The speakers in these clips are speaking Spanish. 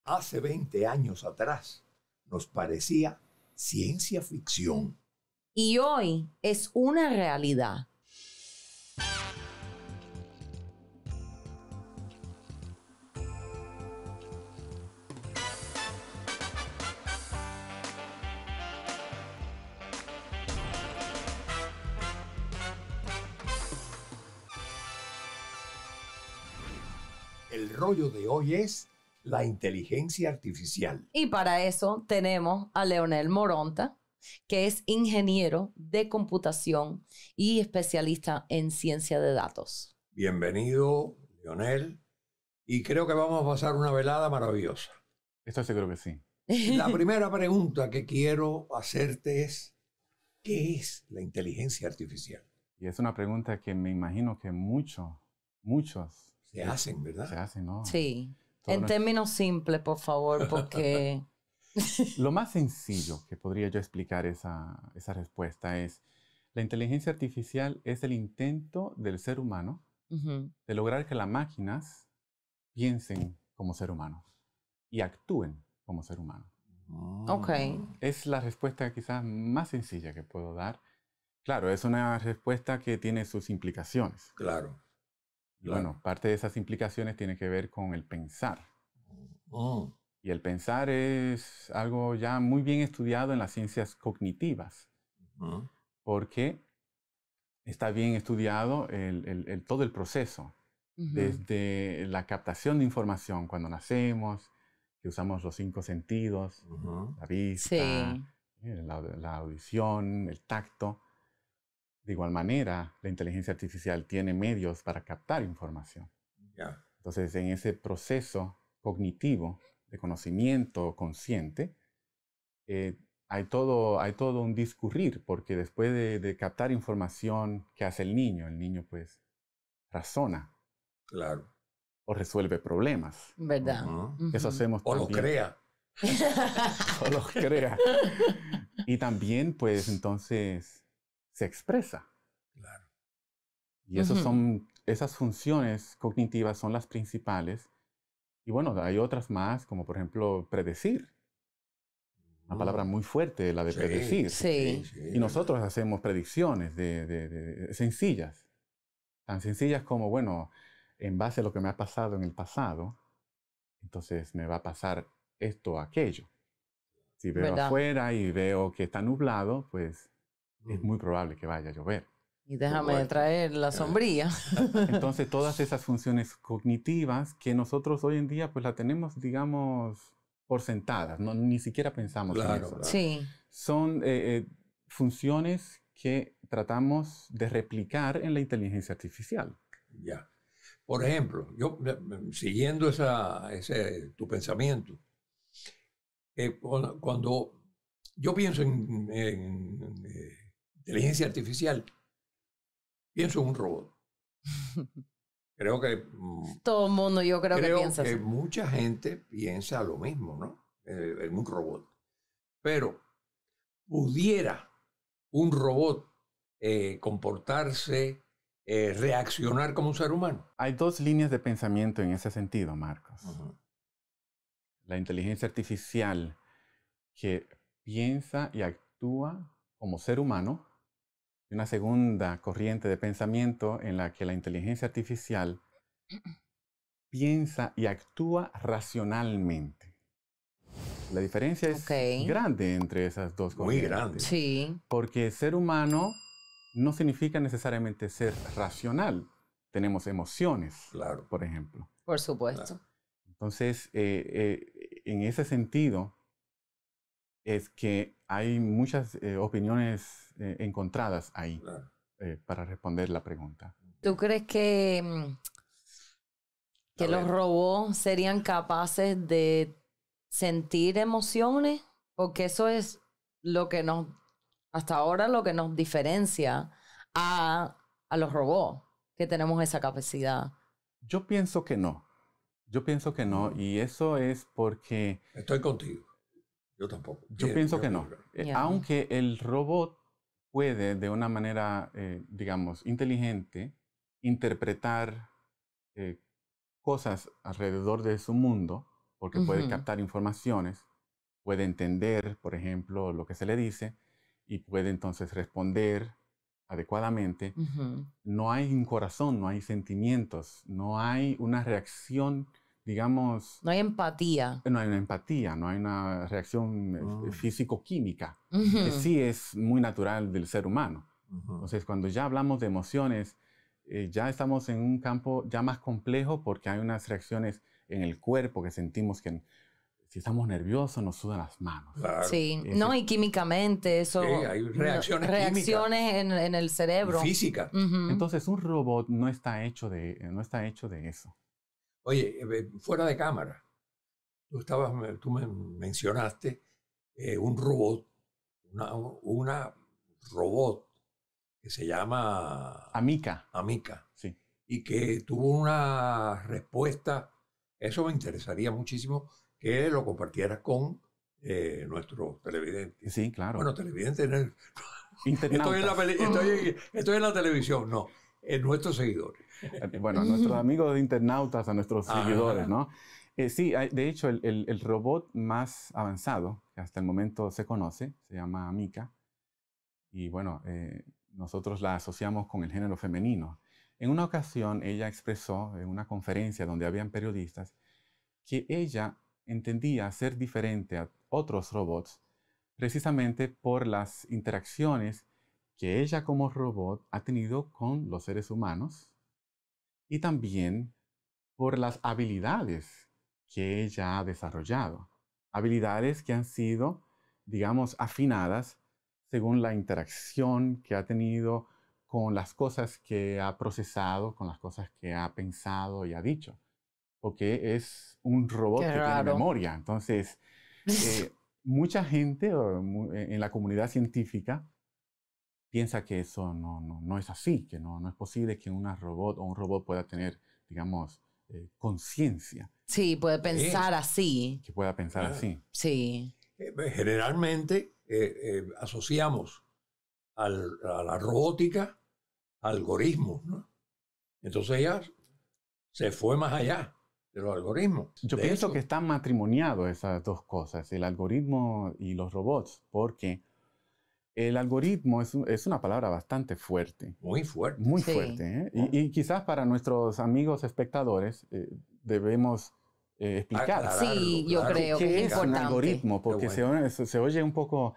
hace 20 años atrás nos parecía ciencia ficción. Y hoy es una realidad. El rollo de hoy es la inteligencia artificial. Y para eso tenemos a Leonel Moronta, que es ingeniero de computación y especialista en ciencia de datos. Bienvenido, Leonel. Y creo que vamos a pasar una velada maravillosa. Estoy seguro que sí. La primera pregunta que quiero hacerte es, ¿qué es la inteligencia artificial? Y es una pregunta que me imagino que muchos Se hacen, ¿verdad? se hacen, ¿no? Sí, Todo en términos simples, por favor, porque... Lo más sencillo que podría yo explicar esa respuesta es, la inteligencia artificial es el intento del ser humano de lograr que las máquinas piensen como ser humanos y actúen como ser humano. Ok. Es la respuesta quizás más sencilla que puedo dar. Claro, es una respuesta que tiene sus implicaciones. Claro. Y bueno, parte de esas implicaciones tiene que ver con el pensar. Y el pensar es algo ya muy bien estudiado en las ciencias cognitivas, porque está bien estudiado todo el proceso, desde la captación de información cuando nacemos, que usamos los 5 sentidos, la vista, Sí. la audición, el tacto. De igual manera, la inteligencia artificial tiene medios para captar información. Yeah. Entonces, en ese proceso cognitivo de conocimiento consciente, hay todo un discurrir, porque después de captar información, ¿qué hace el niño? El niño, pues, razona. Claro. O resuelve problemas. ¿Verdad? Eso hacemos O también. lo crea. O los crea. Y también, pues, entonces, se expresa. Claro. Y esas funciones cognitivas son las principales. Y bueno, hay otras más, como por ejemplo, predecir. Una palabra muy fuerte, la de predecir. Sí. Y nosotros hacemos predicciones sencillas. Tan sencillas como, bueno, en base a lo que me ha pasado en el pasado, entonces me va a pasar esto o aquello. Si veo ¿Verdad? afuera y veo que está nublado, pues es muy probable que vaya a llover. Y déjame traer la sombrilla. Entonces, todas esas funciones cognitivas que nosotros hoy en día pues la tenemos, digamos, por sentadas, no, ni siquiera pensamos en eso. Claro. Sí. Son funciones que tratamos de replicar en la inteligencia artificial. Ya. Por ejemplo, yo siguiendo tu pensamiento, cuando yo pienso en inteligencia artificial, pienso en un robot. Creo que Todo el mundo yo creo que piensa así. mucha gente piensa lo mismo, ¿no? En un robot. Pero ¿pudiera un robot comportarse, reaccionar como un ser humano? Hay 2 líneas de pensamiento en ese sentido, Marcos. La inteligencia artificial que piensa y actúa como ser humano, y una segunda corriente de pensamiento en la que la inteligencia artificial piensa y actúa racionalmente. La diferencia es grande entre esas 2 corrientes. Muy grande. Sí. Porque ser humano no significa necesariamente ser racional. Tenemos emociones, Claro. por ejemplo. Por supuesto. Claro. Entonces, en ese sentido, es que hay muchas opiniones encontradas ahí para responder la pregunta. ¿Tú crees que los robots serían capaces de sentir emociones? Porque eso es lo que hasta ahora lo que nos diferencia a los robots, que tenemos esa capacidad. Yo pienso que no. Yo pienso que no, y eso es porque... Estoy contigo. Yo tampoco. Yo pienso que no. Aunque el robot puede, de una manera, digamos, inteligente, interpretar cosas alrededor de su mundo, porque puede captar informaciones, puede entender, por ejemplo, lo que se le dice y puede entonces responder adecuadamente. No hay un corazón, no hay sentimientos, no hay una reacción, digamos... No hay empatía. No hay una empatía, no hay una reacción físico-química, que sí es muy natural del ser humano. Entonces, cuando ya hablamos de emociones, ya estamos en un campo ya más complejo porque hay unas reacciones en el cuerpo que sentimos que si estamos nerviosos nos sudan las manos. Claro. Sí, no, y químicamente eso... Sí, hay reacciones reacciones en el cerebro. física. Entonces, un robot no está hecho de eso. Oye, fuera de cámara, tú me mencionaste un robot, una robot que se llama Amica. Sí. Y que tuvo una respuesta. Eso me interesaría muchísimo que lo compartieras con nuestros televidentes. Sí, claro. Bueno, televidentes en el... Internautas. Estoy en la televisión, no, en nuestros seguidores. Bueno, a nuestros amigos internautas, a nuestros seguidores, ¿no? Sí, de hecho, el robot más avanzado que hasta el momento se conoce, se llama Amica. Y bueno, nosotros la asociamos con el género femenino. En una ocasión, ella expresó en una conferencia donde habían periodistas que ella entendía ser diferente a otros robots precisamente por las interacciones que ella como robot ha tenido con los seres humanos y también por las habilidades que ella ha desarrollado. Habilidades que han sido, digamos, afinadas según la interacción que ha tenido con las cosas que ha procesado, con las cosas que ha pensado y ha dicho. Porque es un robot que tiene memoria. Entonces, mucha gente en la comunidad científica piensa que eso no es así, que no es posible que un robot pueda tener, digamos, conciencia. Sí, puede pensar así. Que pueda pensar así. Sí. Generalmente asociamos a la robótica a algoritmos, ¿no? Entonces ella se fue más allá de los algoritmos. Yo pienso que están matrimoniados esas dos cosas, el algoritmo y los robots, porque el algoritmo es una palabra bastante fuerte. Muy fuerte. Muy fuerte. Y quizás para nuestros amigos espectadores debemos explicar. Sí, yo creo que es importante. Un algoritmo, porque se oye un poco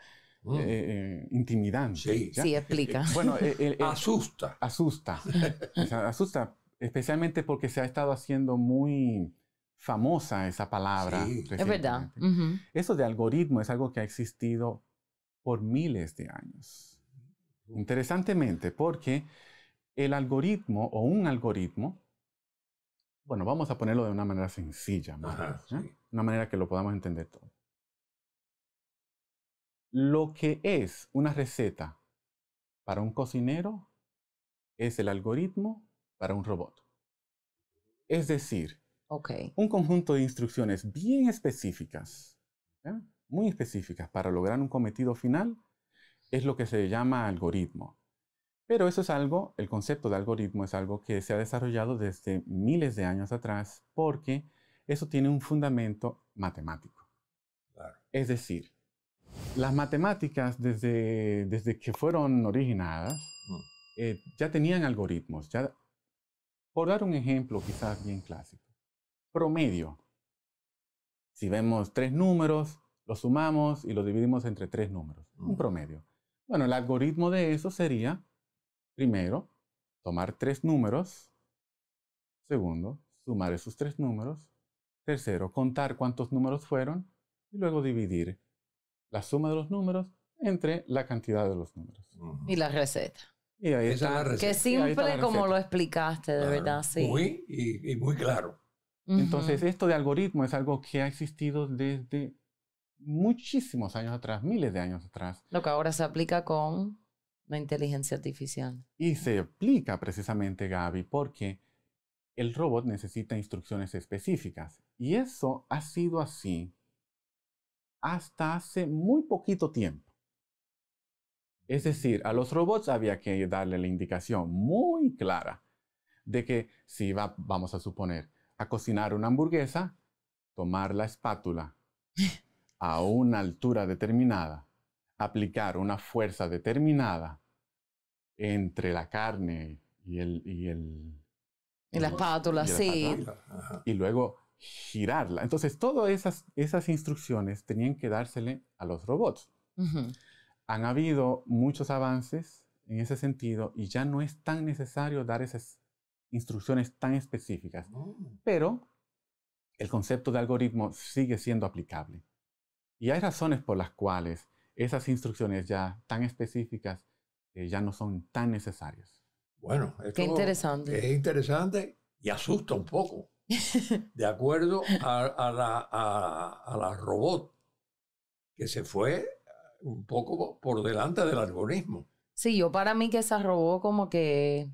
intimidante. Sí, explica. Bueno, asusta. Asusta. Asusta, especialmente porque se ha estado haciendo muy famosa esa palabra. Sí, es verdad. Eso de algoritmo es algo que ha existido por miles de años. Interesantemente, porque el algoritmo o un algoritmo, bueno, vamos a ponerlo de una manera sencilla, una manera que lo podamos entender todo. Lo que es una receta para un cocinero es el algoritmo para un robot. Es decir, un conjunto de instrucciones bien específicas, muy específicas para lograr un cometido final, es lo que se llama algoritmo. Pero eso es algo, el concepto de algoritmo es algo que se ha desarrollado desde miles de años atrás porque eso tiene un fundamento matemático. Claro. Es decir, las matemáticas desde que fueron originadas ya tenían algoritmos. Por dar un ejemplo quizás bien clásico. Promedio. Si vemos 3 números, los sumamos y los dividimos entre 3 números. Un promedio. Bueno, el algoritmo de eso sería, primero, tomar 3 números. Segundo, sumar esos 3 números. Tercero, contar cuántos números fueron. Y luego dividir la suma de los números entre la cantidad de los números. Y la receta. Y ahí está. Qué simple como lo explicaste, de verdad, sí. Muy claro. Entonces, esto de algoritmo es algo que ha existido desde muchísimos años atrás, miles de años atrás. Lo que ahora se aplica con la inteligencia artificial. Y se aplica precisamente, Gaby, porque el robot necesita instrucciones específicas. Y eso ha sido así hasta hace muy poquito tiempo. Es decir, a los robots había que darle la indicación muy clara de que si vamos a suponer, a cocinar una hamburguesa, tomar la espátula a una altura determinada, aplicar una fuerza determinada entre la carne y la espátula, sí. Y luego girarla. Entonces, todas esas instrucciones tenían que dársele a los robots. Han habido muchos avances en ese sentido y ya no es tan necesario dar esas instrucciones tan específicas. Pero el concepto de algoritmo sigue siendo aplicable. Y hay razones por las cuales esas instrucciones ya tan específicas ya no son tan necesarias. Bueno, esto qué interesante. Es interesante y asusta un poco. De acuerdo a la robot, que se fue un poco por delante del algoritmo. Sí, para mí que esa robot como que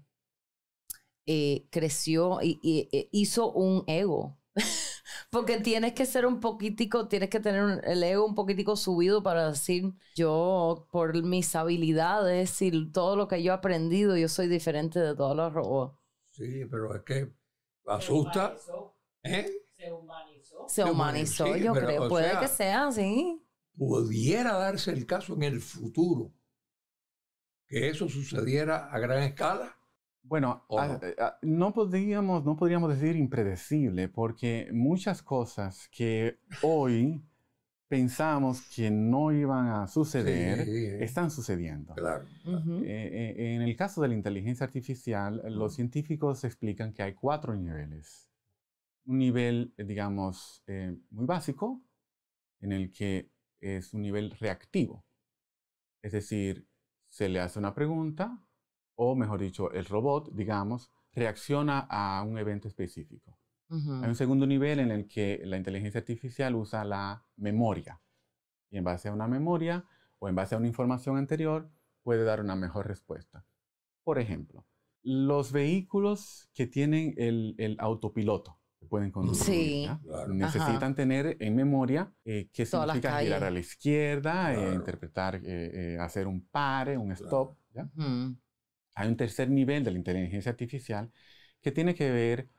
creció y hizo un ego. Porque tienes que ser un poquitico, tienes que tener el ego un poquitico subido para decir, yo por mis habilidades y todo lo que yo he aprendido, yo soy diferente de todos los robots. Sí, pero es que asusta. Se humanizó, sí, yo pero, creo. Puede que sea así. Pudiera darse el caso en el futuro que eso sucediera a gran escala. Bueno, no podríamos decir impredecible, porque muchas cosas que hoy pensamos que no iban a suceder, están sucediendo. Claro. En el caso de la inteligencia artificial, los científicos explican que hay 4 niveles. Un nivel, digamos, muy básico, en el que es un nivel reactivo. Es decir, se le hace una pregunta, o mejor dicho, el robot, digamos, reacciona a un evento específico. Hay un segundo nivel en el que la inteligencia artificial usa la memoria. Y en base a una memoria o en base a una información anterior, puede dar una mejor respuesta. Por ejemplo, los vehículos que tienen el autopiloto, que pueden conducir, sí, claro. necesitan tener en memoria qué significa girar a la izquierda, claro. Interpretar, hacer un pare, un stop. ¿Ya? Hay un tercer nivel de la inteligencia artificial que tiene que ver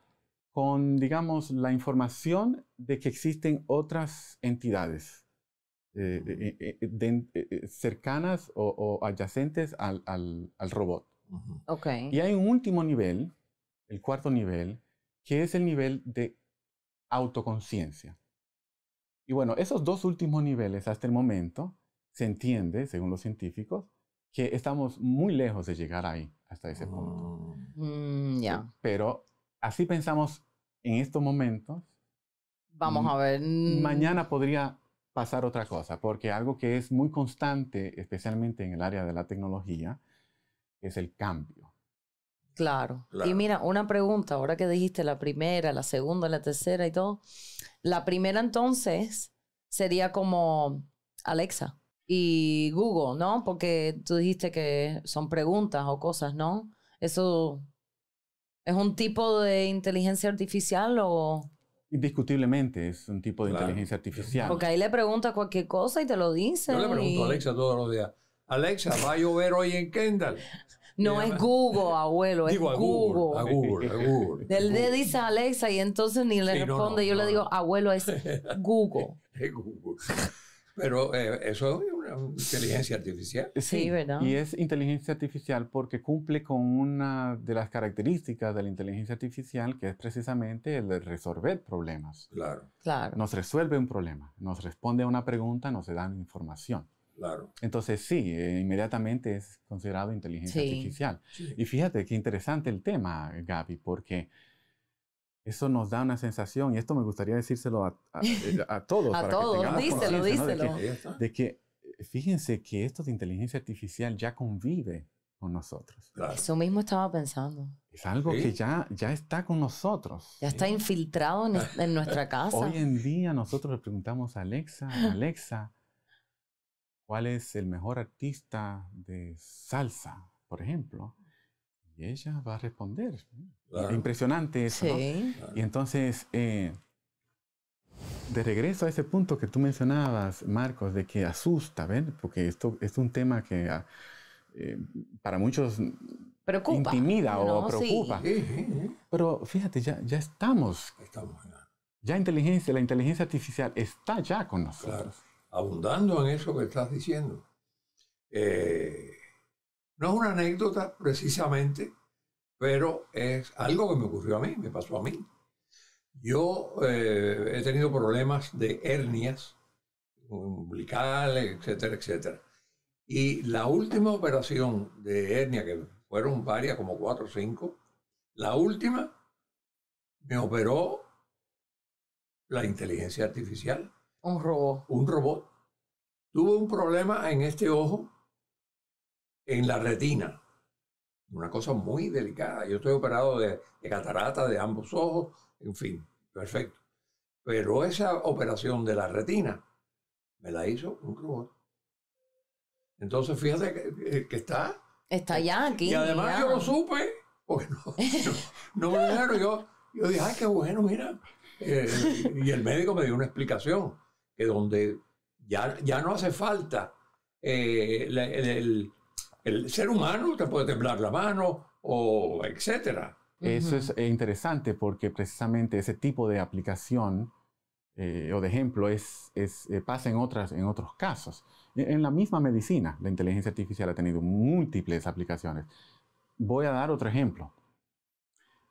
con, digamos, la información de que existen otras entidades cercanas o adyacentes al robot. Okay. Y hay un último nivel, el cuarto nivel, que es el nivel de autoconciencia. Y bueno, esos 2 últimos niveles hasta el momento se entiende, según los científicos, que estamos muy lejos de llegar ahí, hasta ese punto. Yeah. Pero así pensamos en estos momentos. Vamos a ver. Mañana podría pasar otra cosa, porque algo que es muy constante, especialmente en el área de la tecnología, es el cambio. Claro. Y mira, una pregunta, ahora que dijiste la primera, la segunda, la tercera y todo. La primera entonces sería como Alexa y Google, ¿no? Porque tú dijiste que son preguntas o cosas, ¿no? ¿Eso es un tipo de inteligencia artificial o...? Indiscutiblemente es un tipo de inteligencia artificial. Porque ahí le preguntas cualquier cosa y te lo dice. Yo le pregunto a Alexa todos los días, Alexa, ¿va a llover hoy en Kendall? No es Google, abuelo, es Google. A Google. Él le dice a Alexa y entonces ni le responde. Yo le digo, abuelo, es Google. Es Google. Pero eso es una inteligencia artificial. Sí, ¿verdad? Y es inteligencia artificial porque cumple con una de las características de la inteligencia artificial, que es precisamente el de resolver problemas. Claro. Nos resuelve un problema, nos responde a una pregunta, nos da información. Claro. Entonces sí, inmediatamente es considerado inteligencia artificial. Sí. Y fíjate qué interesante el tema, Gaby, porque eso nos da una sensación, y esto me gustaría decírselo a todos. A todos, díselo. ¿No? De que fíjense que esto de inteligencia artificial ya convive con nosotros. Claro. Eso mismo estaba pensando. Es algo que ya está con nosotros. Ya está infiltrado en nuestra casa. Hoy en día nosotros le preguntamos a Alexa, ¿cuál es el mejor artista de salsa, por ejemplo? Y ella va a responder. Claro. Impresionante eso, ¿no? Y entonces, de regreso a ese punto que tú mencionabas, Marcos, de que asusta, ¿ven? Porque esto es un tema que para muchos intimida o preocupa. Sí. Pero fíjate, ya estamos Ya la inteligencia artificial está ya con nosotros. Claro. Abundando en eso que estás diciendo. No es una anécdota precisamente, pero es algo que me ocurrió a mí, me pasó a mí. Yo he tenido problemas de hernias umbilicales, etcétera, etcétera. Y la última operación de hernia, que fueron varias, como 4 o 5, la última me operó la inteligencia artificial. Un robot. Un robot. Tuve un problema en este ojo, en la retina. Una cosa muy delicada. Yo estoy operado de catarata de ambos ojos, en fin, perfecto. Pero esa operación de la retina me la hizo un robot. Entonces, fíjate que está... Está ya aquí. Y además ya. yo lo supe, porque no me lo dijeron. Yo dije, ay, qué bueno, mira. Y el médico me dio una explicación, que donde ya no hace falta el ser humano, te puede temblar la mano, o etcétera. Eso es interesante porque precisamente ese tipo de aplicación o de ejemplo pasa en otros casos. En la misma medicina, la inteligencia artificial ha tenido múltiples aplicaciones. Voy a dar otro ejemplo.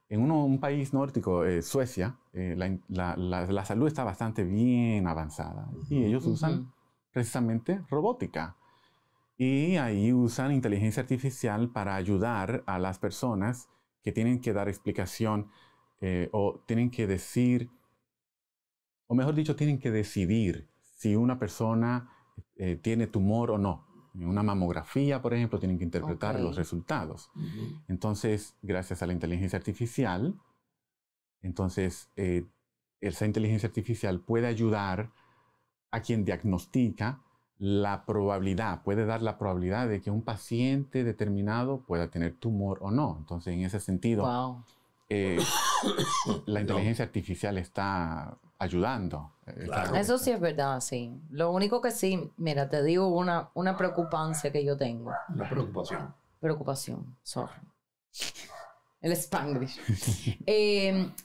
En un país nórdico, Suecia, la salud está bastante bien avanzada y ellos usan precisamente robótica. Y ahí usan inteligencia artificial para ayudar a las personas que tienen que dar explicación o tienen que decir, o mejor dicho, tienen que decidir si una persona tiene tumor o no. En una mamografía, por ejemplo, tienen que interpretar los resultados. Entonces, gracias a la inteligencia artificial, esa inteligencia artificial puede ayudar a quien diagnostica puede dar la probabilidad de que un paciente determinado pueda tener tumor o no. Entonces, en ese sentido, la inteligencia artificial está ayudando. Claro. Eso sí es verdad, sí. Lo único que sí, mira, te digo una preocupancia que yo tengo. Una preocupación. Preocupación, sorry. El Spanglish.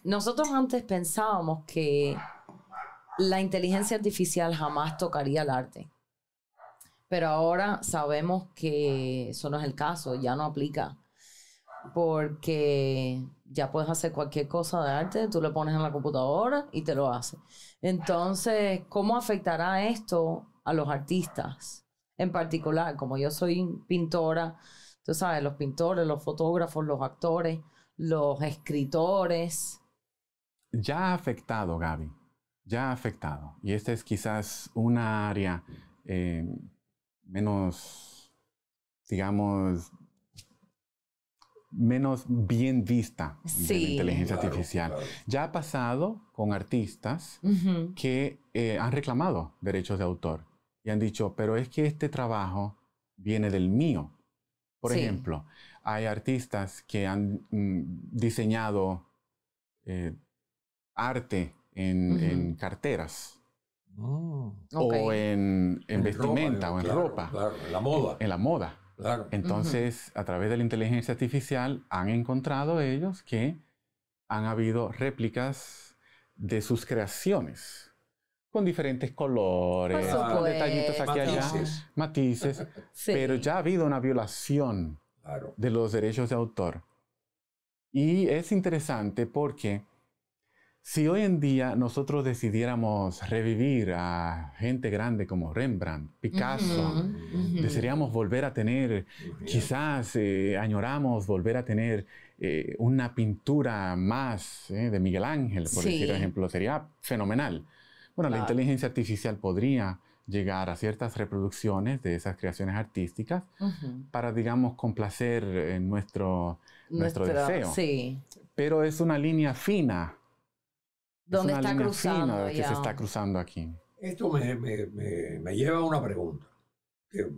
Nosotros antes pensábamos que la inteligencia artificial jamás tocaría el arte. Pero ahora sabemos que eso no es el caso, ya no aplica. Porque ya puedes hacer cualquier cosa de arte, tú le pones en la computadora y te lo hace. Entonces, ¿cómo afectará esto a los artistas? En particular, como yo soy pintora, tú sabes, los pintores, los fotógrafos, los actores, los escritores. Ya ha afectado, Gaby. Ya ha afectado. Y esta es quizás una área menos, digamos, menos bien vista de la inteligencia artificial. Claro. Ya ha pasado con artistas que han reclamado derechos de autor y han dicho, pero es que este trabajo viene del mío. Por ejemplo, hay artistas que han diseñado arte en carteras. O en vestimenta, o en ropa. Claro, en la moda. En la moda. Claro. Entonces, a través de la inteligencia artificial han encontrado ellos que han habido réplicas de sus creaciones con diferentes colores, con detallitos aquí y allá, matices, pero ya ha habido una violación de los derechos de autor. Y es interesante porque si hoy en día nosotros decidiéramos revivir a gente grande como Rembrandt, Picasso, desearíamos volver a tener, quizás añoramos volver a tener una pintura más de Miguel Ángel, por decir ejemplo, sería fenomenal. Bueno, la inteligencia artificial podría llegar a ciertas reproducciones de esas creaciones artísticas para, digamos, complacer nuestro deseo. Sí. Pero es una línea fina. ¿Dónde está cruzando? Que se está cruzando aquí. Esto me lleva a una pregunta que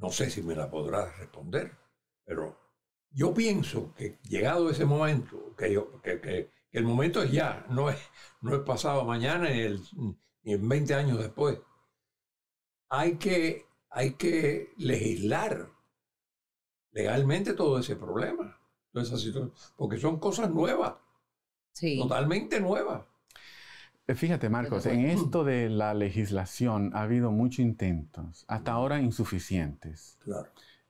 no sé si me la podrás responder, pero yo pienso que llegado ese momento, que el momento es ya, no es pasado mañana ni en 20 años después, hay que legislar legalmente todo ese problema, toda esa situación, porque son cosas nuevas. Sí. Totalmente nueva. Fíjate, Marcos, en esto de la legislación ha habido muchos intentos, hasta ahora insuficientes. Claro.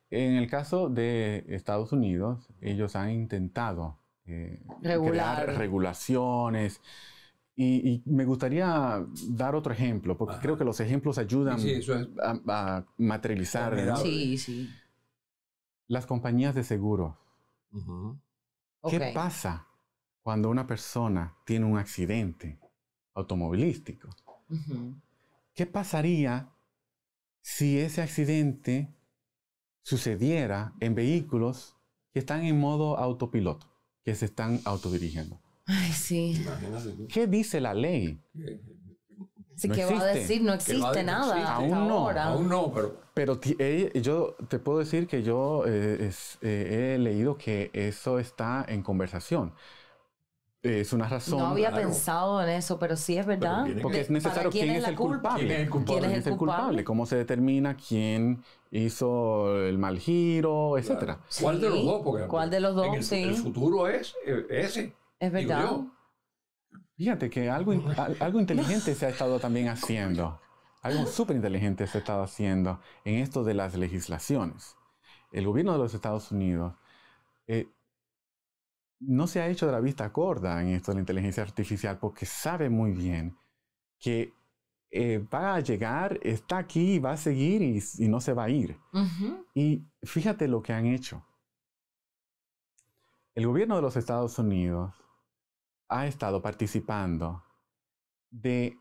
En el caso de Estados Unidos, ellos han intentado crear regulaciones. Y me gustaría dar otro ejemplo, porque creo que los ejemplos ayudan a materializar. ¿No? Sí, sí. Las compañías de seguros. ¿Qué Okay. pasa cuando una persona tiene un accidente automovilístico? ¿Qué pasaría si ese accidente sucediera en vehículos que están en modo autopiloto, que se están autodirigiendo? Ay, sí. ¿Qué dice la ley? Sí, no ¿qué va a decir? No existe nada. Aún no. Aún no, pero yo te puedo decir que yo he leído que eso está en conversación. Es una razón. No había pensado en eso, pero sí es verdad. Porque es necesario. ¿Quién es el culpable? ¿Quién es el culpable? ¿Cómo se determina quién hizo el mal giro, etcétera? ¿Cuál de los dos? Porque ¿Cuál de los dos? El futuro es ese. Es verdad. Fíjate que algo inteligente se ha estado también haciendo. Algo súper inteligente se ha estado haciendo en esto de las legislaciones. El gobierno de los Estados Unidos no se ha hecho de la vista gorda en esto de la inteligencia artificial porque sabe muy bien que va a llegar, está aquí, va a seguir y no se va a ir. Y fíjate lo que han hecho. El gobierno de los Estados Unidos ha estado participando de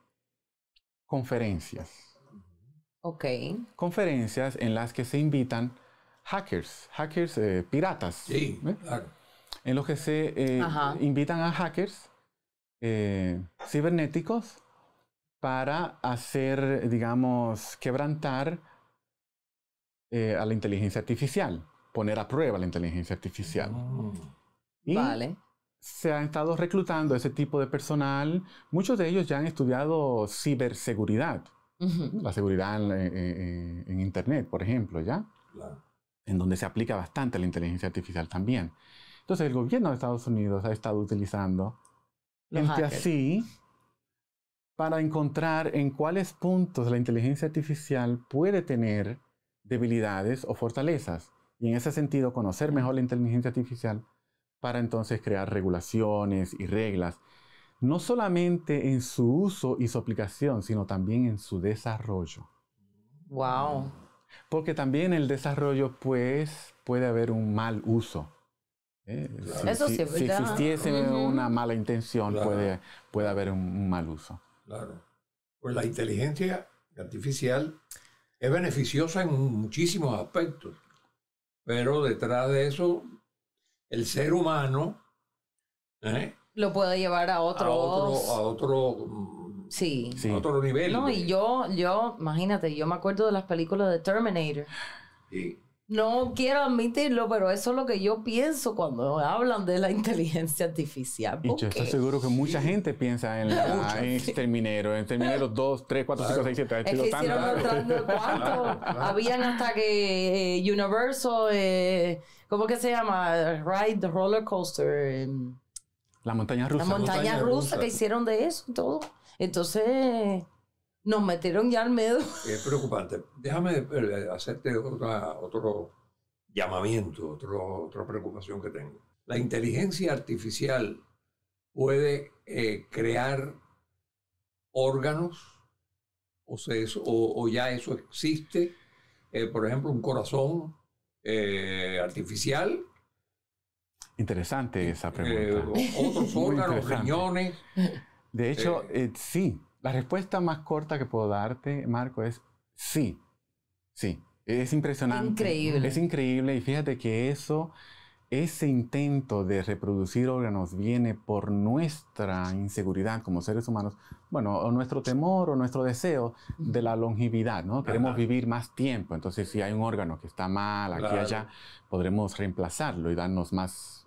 conferencias. Ok. Conferencias en las que se invitan hackers piratas. Sí, claro. En los que se invitan a hackers cibernéticos para hacer, digamos, quebrantar a la inteligencia artificial, poner a prueba la inteligencia artificial. Y se han estado reclutando ese tipo de personal. Muchos de ellos ya han estudiado ciberseguridad, la seguridad en Internet, por ejemplo, ¿ya? Claro. En donde se aplica bastante la inteligencia artificial también. Entonces, el gobierno de Estados Unidos ha estado utilizando gente así para encontrar en cuáles puntos la inteligencia artificial puede tener debilidades o fortalezas. Y en ese sentido, conocer mejor la inteligencia artificial para entonces crear regulaciones y reglas, no solamente en su uso y su aplicación, sino también en su desarrollo. Wow. Porque también en el desarrollo, pues, puede haber un mal uso. Eso sí es verdad. Si existiese una mala intención, puede haber un mal uso. Claro. Pues la inteligencia artificial es beneficiosa en muchísimos aspectos, pero detrás de eso, el ser humano lo puede llevar a otro nivel. No, y yo, imagínate, yo me acuerdo de las películas de Terminator. Sí. No quiero admitirlo, pero eso es lo que yo pienso cuando hablan de la inteligencia artificial. Y yo estoy seguro que mucha gente piensa en Terminator 2, 3, 4, 5, 6, 7. Es que hicieron ¿cuánto? Habían hasta que Universal, ¿cómo que se llama? Ride the Roller Coaster. La montaña rusa. La montaña rusa que hicieron de eso y todo. Entonces nos metieron ya al medio. Es preocupante. Déjame hacerte otro llamamiento, otra preocupación que tengo. La inteligencia artificial puede crear órganos, o ya eso existe. Por ejemplo, un corazón artificial. Interesante esa pregunta. Otros órganos, riñones. De hecho, sí. La respuesta más corta que puedo darte, Marco, es sí. Sí. Es impresionante. Increíble. Es increíble. Y fíjate que ese intento de reproducir órganos viene por nuestra inseguridad como seres humanos, bueno, o nuestro temor o nuestro deseo de la longevidad, ¿no? Queremos vivir más tiempo. Entonces, si hay un órgano que está mal, aquí y allá, podremos reemplazarlo y darnos más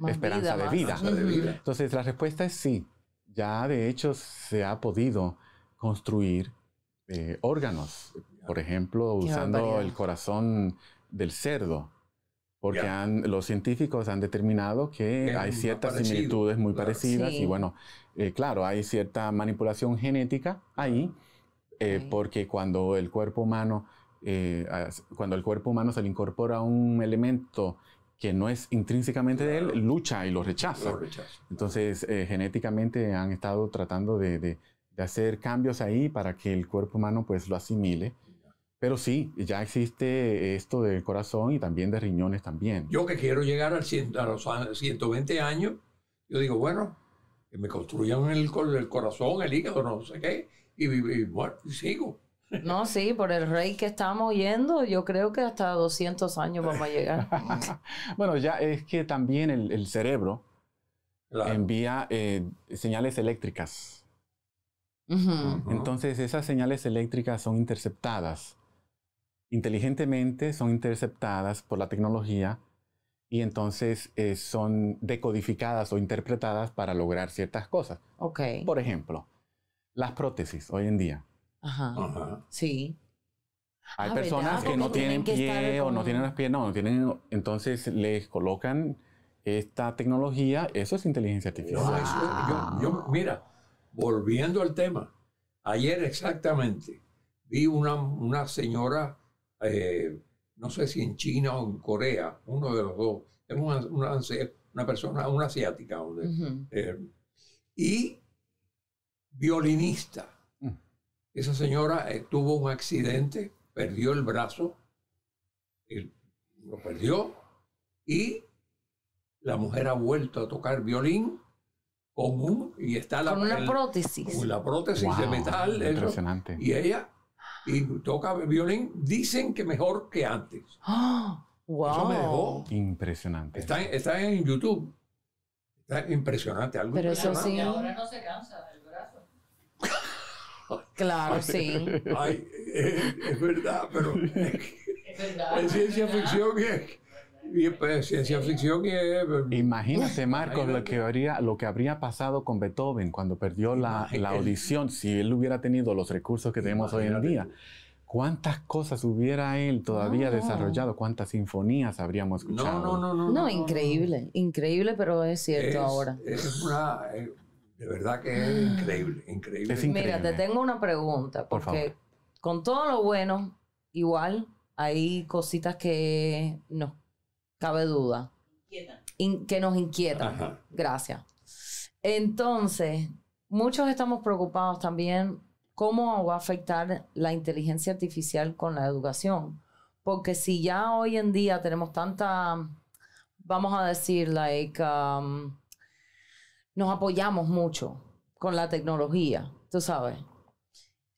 esperanza de vida. Entonces, la respuesta es sí. Ya, de hecho, se ha podido construir órganos, por ejemplo, usando el corazón del cerdo, porque los científicos han determinado que hay ciertas similitudes muy parecidas y bueno, claro, hay cierta manipulación genética ahí, porque cuando el cuerpo humano se le incorpora un elemento que no es intrínsecamente de él, lucha y lo rechaza. Entonces, genéticamente han estado tratando de hacer cambios ahí para que el cuerpo humano pues lo asimile. Pero sí, ya existe esto del corazón y también de riñones también. Yo que quiero llegar a los 120 años, yo digo, bueno, que me construyan el corazón, el hígado, no sé qué, y bueno, y sigo. No, sí, por el rey que estamos yendo, yo creo que hasta 200 años vamos a llegar. Bueno, ya es que también el cerebro envía señales eléctricas. Entonces, esas señales eléctricas son interceptadas. Inteligentemente son interceptadas por la tecnología y entonces son decodificadas o interpretadas para lograr ciertas cosas. Okay. Por ejemplo, las prótesis hoy en día. Sí. Hay personas que no tienen pie o no tienen las piernas, no tienen, entonces les colocan esta tecnología. Eso es inteligencia artificial. Yo, mira, volviendo al tema, ayer exactamente vi una señora, no sé si en China o en Corea, uno de los dos, es una persona, una asiática, y violinista. Esa señora tuvo un accidente, perdió el brazo, lo perdió, y la mujer ha vuelto a tocar violín con una prótesis. Con la prótesis de metal. Impresionante. Y ella toca violín, dicen que mejor que antes. Wow. Eso me dejó impresionante. Está en YouTube. Está impresionante. Algo pero impresionante. Eso sí. Ahora no se cansa el brazo. Claro, sí. Ay, es verdad, pero Es verdad. es ciencia ficción ciencia ficción Imagínate, Marcos, lo que habría pasado con Beethoven cuando perdió la audición, si él hubiera tenido los recursos que tenemos hoy en día. ¿Cuántas cosas hubiera él todavía desarrollado? ¿Cuántas sinfonías habríamos escuchado? No, increíble, increíble, pero es cierto ahora. De verdad que es increíble, increíble. Es increíble. Mira, te tengo una pregunta, Por favor. porque con todo lo bueno, igual hay cositas que nos cabe duda, que nos inquietan. Ajá. Gracias. Entonces, muchos estamos preocupados también cómo va a afectar la inteligencia artificial con la educación. Porque si ya hoy en día tenemos tanta, vamos a decir, nos apoyamos mucho con la tecnología, tú sabes.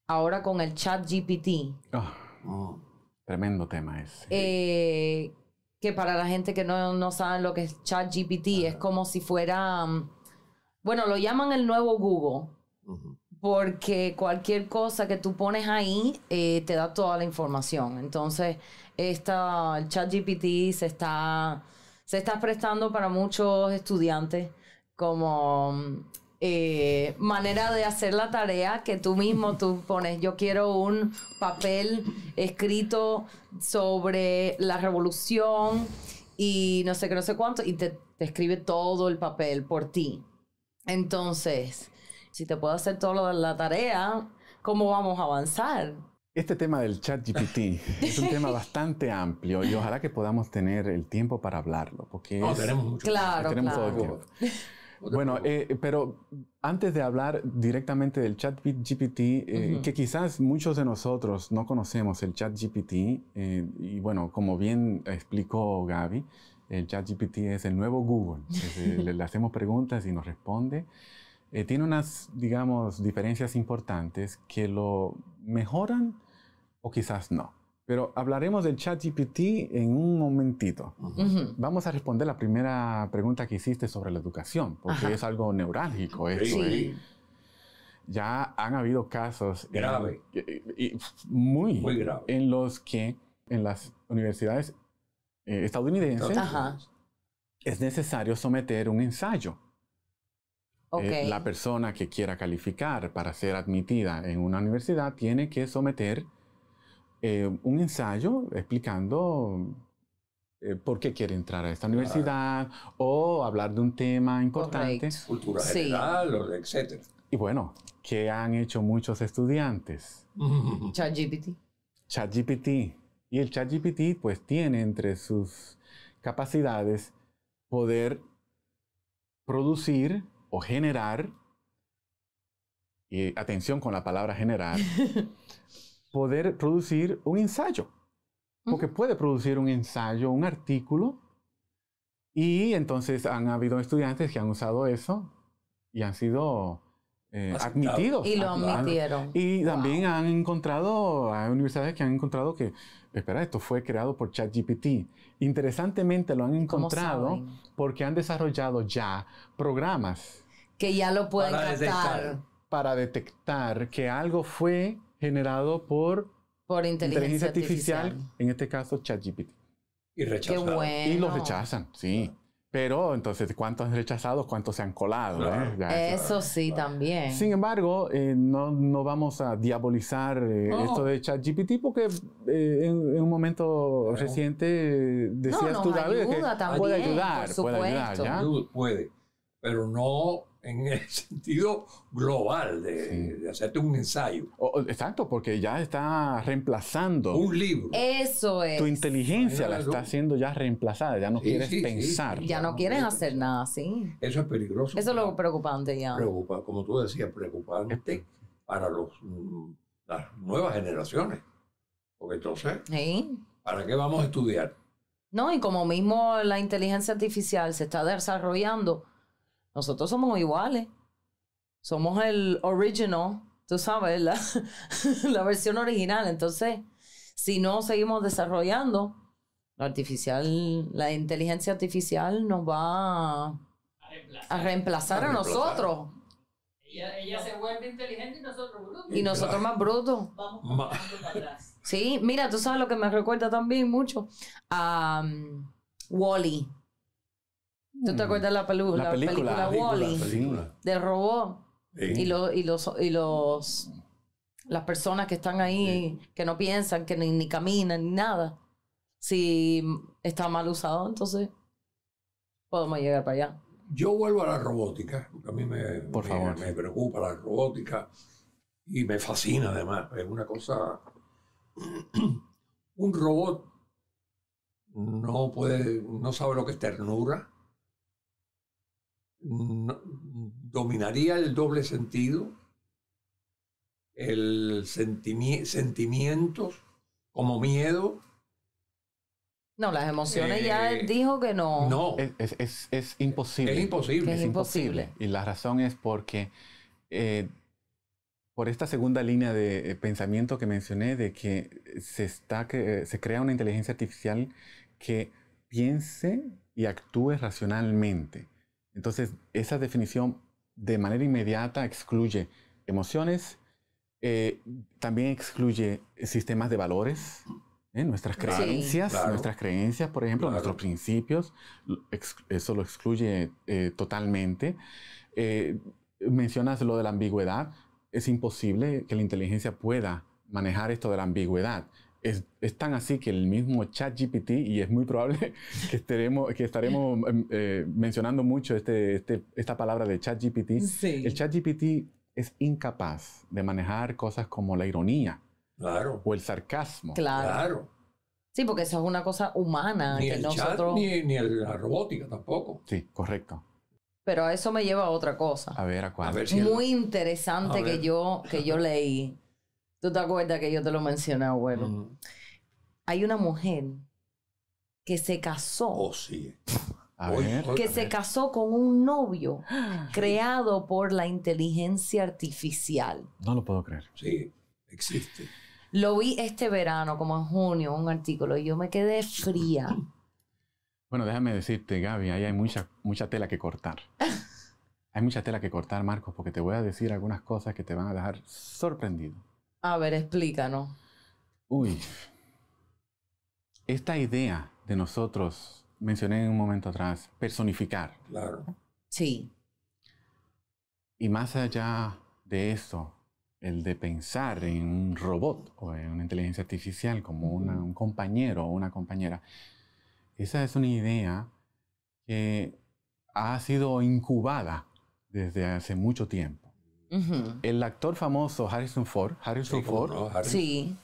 Ahora con el ChatGPT. Tremendo tema ese. Que para la gente que no sabe lo que es ChatGPT, es como si fuera, bueno, lo llaman el nuevo Google, porque cualquier cosa que tú pones ahí te da toda la información. Entonces, el ChatGPT se está prestando para muchos estudiantes como manera de hacer la tarea que tú pones, yo quiero un papel escrito sobre la revolución y no sé qué, no sé cuánto, y te escribe todo el papel por ti. Entonces, si te puedo hacer toda la tarea, ¿cómo vamos a avanzar? Este tema del ChatGPT es un tema bastante amplio y ojalá que podamos tener el tiempo para hablarlo, porque tenemos mucho. Claro, tenemos todo el claro. tiempo. Bueno, pero antes de hablar directamente del ChatGPT, que quizás muchos de nosotros no conocemos el ChatGPT, y bueno, como bien explicó Gaby, el ChatGPT es el nuevo Google. Le hacemos preguntas y nos responde. Tiene unas, digamos, diferencias importantes que lo mejoran o quizás no. Pero hablaremos del ChatGPT en un momentito. Vamos a responder la primera pregunta que hiciste sobre la educación, porque es algo neurálgico esto. Sí. Ya han habido casos grave. Muy grave, en los que en las universidades estadounidenses es necesario someter un ensayo. La persona que quiera calificar para ser admitida en una universidad tiene que someter un ensayo explicando por qué quiere entrar a esta universidad o hablar de un tema importante. Correcto. Cultura Sí. general, etc. Y bueno, ¿qué han hecho muchos estudiantes? ChatGPT. ChatGPT. Y el ChatGPT pues tiene entre sus capacidades poder producir o generar, y atención con la palabra generar, poder producir un ensayo. Porque puede producir un ensayo, un artículo, y entonces han habido estudiantes que han usado eso y han sido admitidos. Y lo admitieron. Y también han encontrado, hay universidades que han encontrado que, espera, esto fue creado por ChatGPT. Interesantemente lo han ¿Cómo encontrado saben? porque han desarrollado ya programas Que ya lo pueden Para captar detectar. para detectar que algo fue generado por por inteligencia artificial. en este caso ChatGPT. Y Qué rechazar. bueno. Y los rechazan, sí. Pero entonces, ¿cuántos han rechazado? ¿Cuántos se han colado? Claro. Ya Eso sí, también. Sin embargo, no vamos a diabolizar No. esto de ChatGPT porque en un momento reciente decías nos tú, David, ayuda que también, puede ayudar, por puede ayudar, supuesto. ¿ya? Puede, pero no en el sentido global Sí. de hacerte un ensayo, Exacto, porque ya está reemplazando. un libro. Eso es. Tu inteligencia la Imagínate está tú. siendo ya reemplazada, ya no Sí, quieres sí, sí. pensar. Ya no quieres hacer nada así. Eso es peligroso. Eso es lo preocupante ya. Como tú decías, preocupante para las nuevas generaciones. Porque entonces, Sí. ¿para qué vamos a estudiar? No, y como mismo la inteligencia artificial se está desarrollando, nosotros somos iguales. Somos el original, tú sabes, la versión original. Entonces, si no seguimos desarrollando, la inteligencia artificial nos va a reemplazar a nosotros. Ella se vuelve inteligente y nosotros brutos. Y nosotros más brutos. Vamos Ma- caminando para atrás. Sí, mira, tú sabes lo que me recuerda también mucho a Wall-E. ¿Tú te acuerdas de la película? La película. Wall-E, película. del robot. Sí. Y las personas que están ahí, que no piensan, que ni caminan, ni nada. Si está mal usado, entonces podemos llegar para allá. Yo vuelvo a la robótica, porque a mí Por favor. me preocupa la robótica y me fascina además. Es una cosa... Un robot no sabe lo que es ternura, dominaría el doble sentido, el sentimientos como miedo. No, las emociones ya él dijo que no. No, Es imposible. es imposible. Es imposible. Y la razón es porque por esta segunda línea de pensamiento que mencioné, de que se crea una inteligencia artificial que piense y actúe racionalmente. Entonces, esa definición de manera inmediata excluye emociones, también excluye sistemas de valores, nuestras Claro, creencias, claro. nuestras creencias, por ejemplo, Claro. nuestros principios, eso lo excluye totalmente. Mencionas lo de la ambigüedad. Es imposible que la inteligencia pueda manejar esto de la ambigüedad. Es tan así que el mismo ChatGPT, y es muy probable que estaremos mencionando mucho esta palabra de ChatGPT, Sí. el ChatGPT es incapaz de manejar cosas como la ironía Claro, o el sarcasmo. Claro. claro. Sí, porque eso es una cosa humana Ni que el nosotros. chat ni la robótica tampoco. Sí, correcto. Pero a eso me lleva a otra cosa. A ver, ¿a cuál? A ver si Muy interesante A ver. que yo leí. ¿Tú te acuerdas que yo te lo mencioné, abuelo? Mm. Hay una mujer que se casó. Oh, sí. A Hoy- ver. hoy- Que se casó con un novio creado por la inteligencia artificial. No lo puedo creer. Sí, existe. Lo vi este verano, como en junio, un artículo, y yo me quedé fría. Bueno, déjame decirte, Gaby, ahí hay mucha tela que cortar. Hay mucha tela que cortar, Marcos, porque te voy a decir algunas cosas que te van a dejar sorprendido. A ver, explícanos. Uy, esta idea de nosotros, mencioné en un momento atrás, personificar. Claro. Sí. Y más allá de eso, el de pensar en un robot o en una inteligencia artificial como un compañero o una compañera, Esa es una idea que ha sido incubada desde hace mucho tiempo. El actor famoso Harrison Ford, Sí.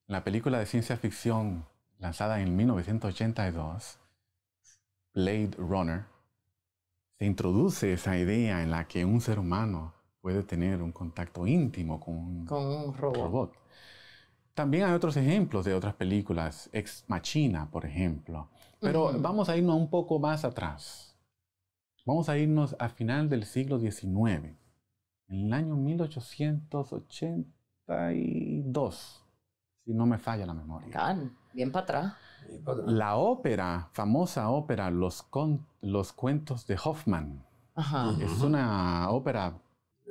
en la película de ciencia ficción lanzada en 1982, Blade Runner, se introduce esa idea en la que un ser humano puede tener un contacto íntimo con un robot. También hay otros ejemplos de otras películas, Ex Machina, por ejemplo. Pero vamos a irnos un poco más atrás. Vamos a irnos a final del siglo XIX, en el año 1882, si no me falla la memoria. Bien para atrás. La ópera, famosa ópera, Los Cuentos de Hoffmann. Es una ópera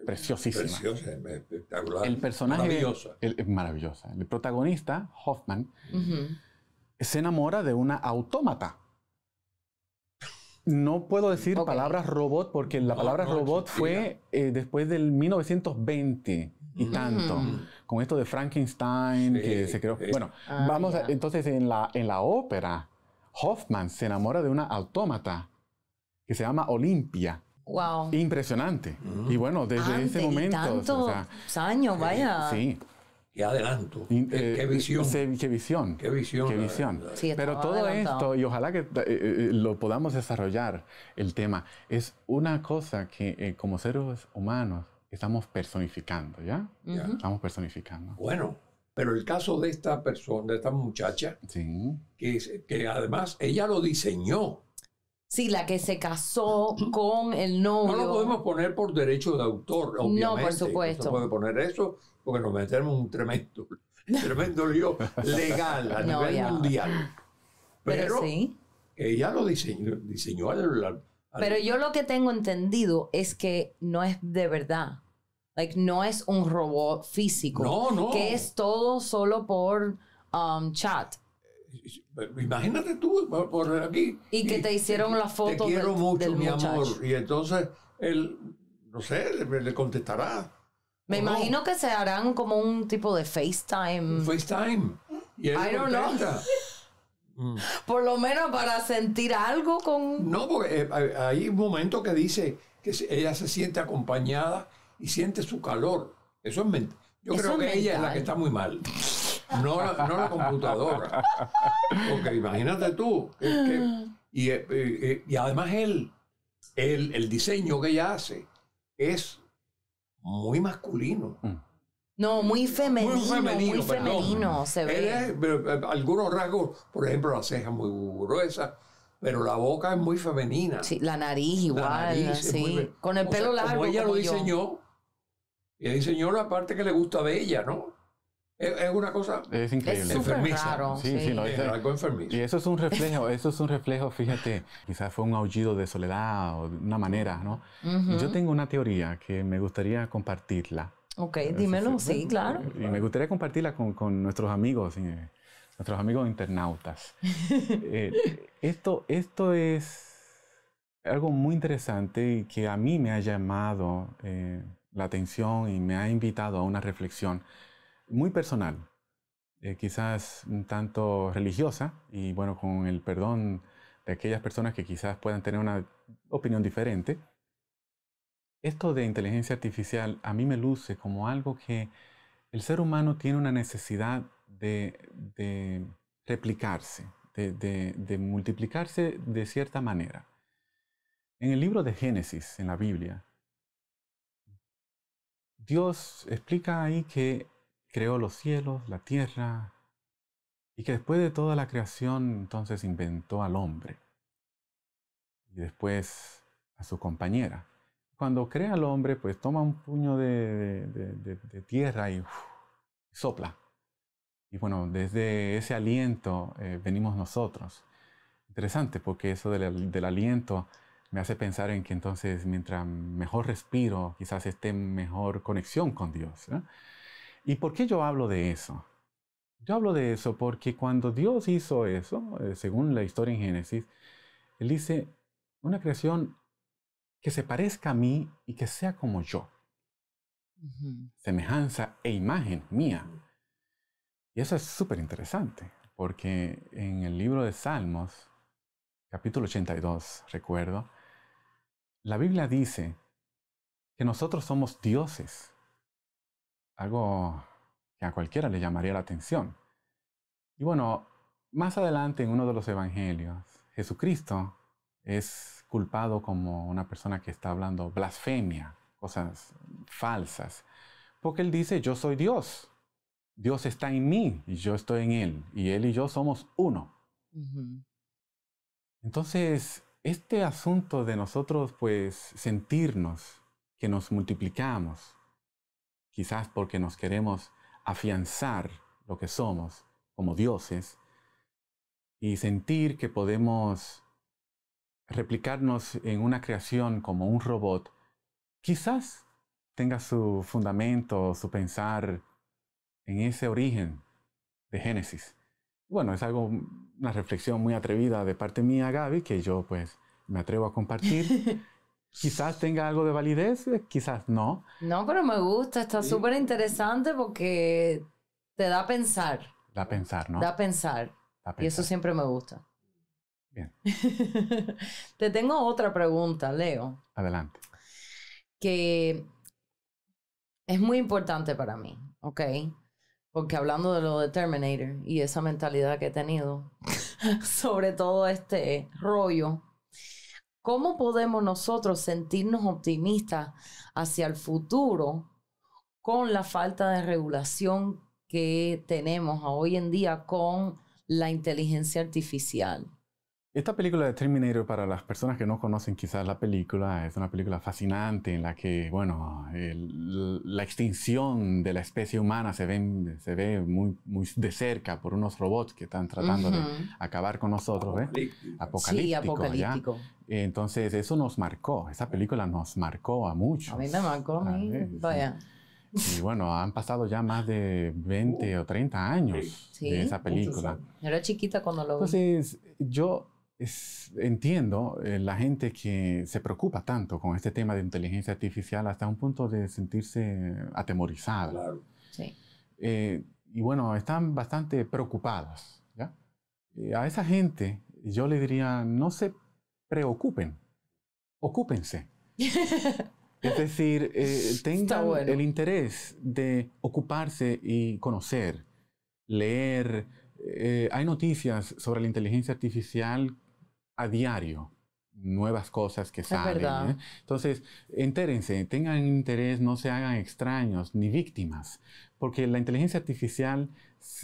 preciosísima. Preciosa, espectacular. El personaje maravillosa. Maravillosa. El protagonista, Hoffmann, se enamora de una autómata. No puedo decir palabras robot porque la palabra robot fue después del 1920 y tanto, con esto de Frankenstein que se creó. Bueno, entonces en la ópera, Hoffmann se enamora de una autómata que se llama Olimpia. Wow. Impresionante. Y bueno, desde ese momento... Tantos años, vaya. Sí. Qué adelanto. Qué visión. Qué visión. Qué visión. Qué visión. Sí, pero todo esto, y ojalá que lo podamos desarrollar, el tema, es una cosa que como seres humanos estamos personificando, ¿ya? Estamos personificando. Bueno, pero el caso de esta persona, de esta muchacha, que además ella lo diseñó. Sí, la que se casó con el novio. No lo podemos poner por derecho de autor, obviamente. No, por supuesto. No se puede poner eso porque nos metemos en un tremendo lío legal a nivel mundial. Pero sí. Ella lo diseñó Pero yo lo que tengo entendido es que no es de verdad. No es un robot físico. No. Que es todo solo por chat. Imagínate tú por aquí. Y que te hicieron la foto te quiero mucho, del mi muchacho. amor. Y entonces él, no sé, le contestará. Me imagino que se harán como un tipo de FaceTime. FaceTime. Y él I don't know. Por lo menos para sentir algo con... No, porque hay un momento que dice que ella se siente acompañada y siente su calor. Eso es mentira. Yo creo que ella es la que está muy mal. No la computadora. Porque imagínate tú. Y además el diseño que ella hace es muy masculino. No, muy femenino. Muy femenino se ve. Algunos rasgos, por ejemplo, la ceja muy gruesa, pero la boca es muy femenina. Sí, la nariz igual, sí. Con el pelo largo. Como ella lo diseñó, ella diseñó la parte que le gusta de ella, ¿no? Es una cosa... Es increíble. Es súper raro. Sí, no, es algo enfermizo. Y eso es un reflejo, fíjate, quizás fue un aullido de soledad o de una manera, ¿no? Yo tengo una teoría que me gustaría compartirla. Ok, dímelo, sí, claro. Y me gustaría compartirla con nuestros amigos internautas. Esto es algo muy interesante y que a mí me ha llamado la atención y me ha invitado a una reflexión muy personal, quizás un tanto religiosa, y bueno, con el perdón de aquellas personas que quizás puedan tener una opinión diferente. Esto de inteligencia artificial a mí me luce como algo que el ser humano tiene una necesidad de replicarse, de multiplicarse de cierta manera. En el libro de Génesis, en la Biblia, Dios explica ahí que creó los cielos, la tierra, y que después de toda la creación, entonces inventó al hombre. Y después a su compañera. Cuando crea al hombre, pues toma un puño de tierra y sopla. Y bueno, desde ese aliento venimos nosotros. Interesante, porque eso del aliento me hace pensar en que entonces mientras mejor respiro, quizás esté en mejor conexión con Dios, ¿no? ¿Y por qué yo hablo de eso? Yo hablo de eso porque cuando Dios hizo eso, según la historia en Génesis, Él dice, una creación que se parezca a mí y que sea como yo. Semejanza e imagen mía. Y eso es súper interesante, porque en el libro de Salmos, capítulo 82, recuerdo, la Biblia dice que nosotros somos dioses. Algo que a cualquiera le llamaría la atención. Y bueno, más adelante en uno de los evangelios, Jesucristo es culpado como una persona que está hablando blasfemia, cosas falsas, porque él dice, yo soy Dios. Dios está en mí y yo estoy en él, y él y yo somos uno. Ujú. Entonces, este asunto de nosotros, pues, sentirnos que nos multiplicamos, quizás porque nos queremos afianzar lo que somos como dioses, y sentir que podemos replicarnos en una creación como un robot, quizás tenga su fundamento, su pensar en ese origen de Génesis. Bueno, es algo, una reflexión muy atrevida de parte mía, Gaby, que yo pues me atrevo a compartir. Quizás tenga algo de validez, quizás no. No, pero me gusta, está súper interesante porque te da a pensar. Da a pensar, ¿no? Da a pensar. Da a Y eso pensar. siempre me gusta. Bien, Te tengo otra pregunta, Leo, adelante. que es muy importante para mí, ¿ok? Porque hablando de lo de Terminator y esa mentalidad que he tenido sobre todo este rollo, ¿cómo podemos nosotros sentirnos optimistas hacia el futuro con la falta de regulación que tenemos hoy en día con la inteligencia artificial? Esta película de Terminator, para las personas que no conocen quizás la película, es una película fascinante en la que, bueno, la extinción de la especie humana se ve muy, muy de cerca por unos robots que están tratando de acabar con nosotros, ¿eh? Apocalíptico. Sí, apocalíptico. ¿Ya? Entonces, eso nos marcó, esa película nos marcó a muchos. A mí me marcó, a mí, vaya. Y bueno, han pasado ya más de 20 o 30 años de esa película. Era chiquita cuando lo vi. Entonces, yo entiendo la gente que se preocupa tanto con este tema de inteligencia artificial hasta un punto de sentirse atemorizada. Claro. Sí. Y bueno, están bastante preocupados, ¿ya? A esa gente yo le diría, no se preocupen, ocúpense. Es decir, tengan bueno. el interés de ocuparse y conocer, leer. Hay noticias sobre la inteligencia artificial a diario, nuevas cosas que salen. Verdad. Entonces, entérense, tengan interés, no se hagan extraños ni víctimas, porque la inteligencia artificial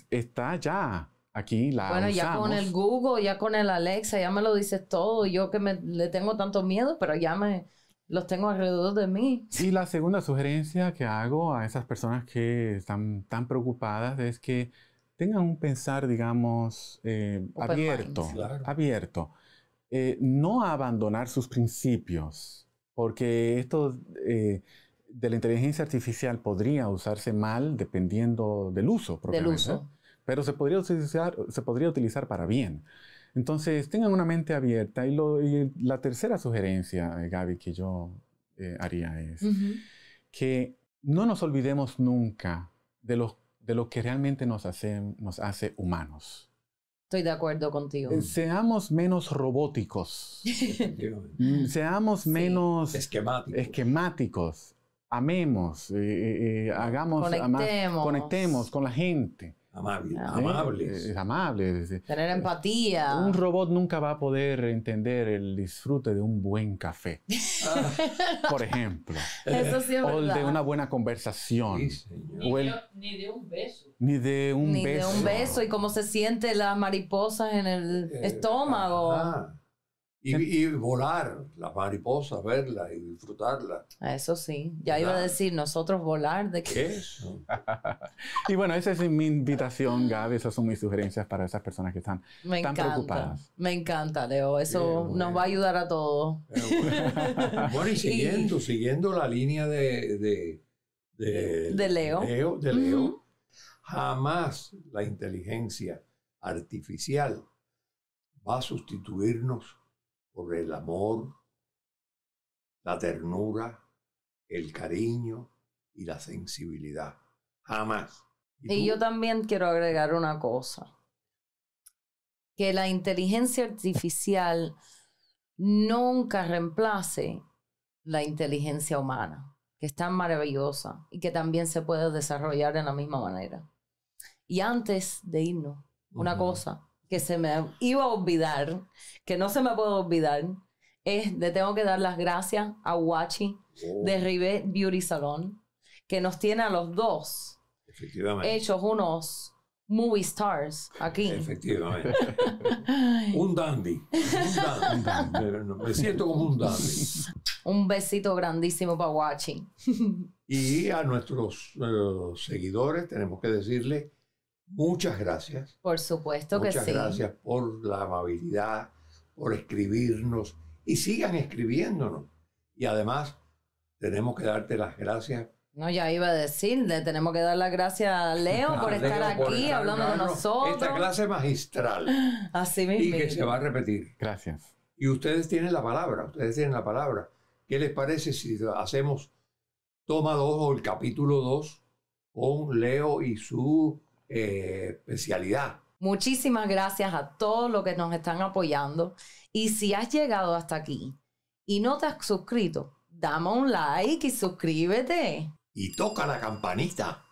está ya aquí, la Bueno, usamos. ya con el Google, ya con el Alexa, ya me lo dices todo. Yo que le tengo tanto miedo, pero ya los tengo alrededor de mí. Y la segunda sugerencia que hago a esas personas que están tan preocupadas es que tengan un pensar, digamos, abierto, Claro. abierto. No abandonar sus principios, porque esto de la inteligencia artificial podría usarse mal dependiendo del uso propiamente, Del uso. pero se podría utilizar para bien. Entonces, tengan una mente abierta. Y la tercera sugerencia, Gaby, que yo haría es que no nos olvidemos nunca de lo que realmente nos hace humanos. Estoy de acuerdo contigo. Seamos menos robóticos. Seamos menos esquemáticos. Amemos. Conectemos con la gente. Amables. Amables. Tener empatía. Un robot nunca va a poder entender el disfrute de un buen café, por ejemplo. Eso sí es O verdad. de una buena conversación. Sí, Ni de un beso. Ni de un Ni beso. de un beso y cómo se siente las mariposas en el estómago. Y volar, las mariposas, verlas y disfrutarlas. Eso sí. Ya iba a decir, nosotros volar de ¿Qué es eso? Y bueno, esa es mi invitación, Gaby. Esas son mis sugerencias para esas personas que están tan preocupadas. Me encanta, Leo. Eso nos va a ayudar a todos. Bueno, y siguiendo la línea de Leo, jamás la inteligencia artificial va a sustituirnos por el amor, la ternura, el cariño y la sensibilidad. Jamás. Y yo también quiero agregar una cosa. que la inteligencia artificial nunca reemplace la inteligencia humana, que es tan maravillosa y que también se puede desarrollar de la misma manera. Y antes de irnos, una cosa que se me iba a olvidar, que no se me puede olvidar, es le tengo que dar las gracias a Wachi de Rivet Beauty Salon, que nos tiene a los dos hechos unos movie stars aquí. Efectivamente. Un dandy. Me siento como un dandy. Un besito grandísimo para Wachi. Y a nuestros seguidores tenemos que decirle muchas gracias. Por supuesto que sí. Muchas gracias por la amabilidad, por escribirnos. Y sigan escribiéndonos. Y además, tenemos que darte las gracias. No, ya iba a decir, le tenemos que dar las gracias a Leo por estar aquí hablando con nosotros. Esta clase magistral. Así mismo. Y que se va a repetir. Gracias. Y ustedes tienen la palabra, ¿Qué les parece si hacemos toma 2 o el capítulo 2 con Leo y su especialidad? Muchísimas gracias a todos los que nos están apoyando. Y si has llegado hasta aquí y no te has suscrito, dame un like y suscríbete. Y toca la campanita.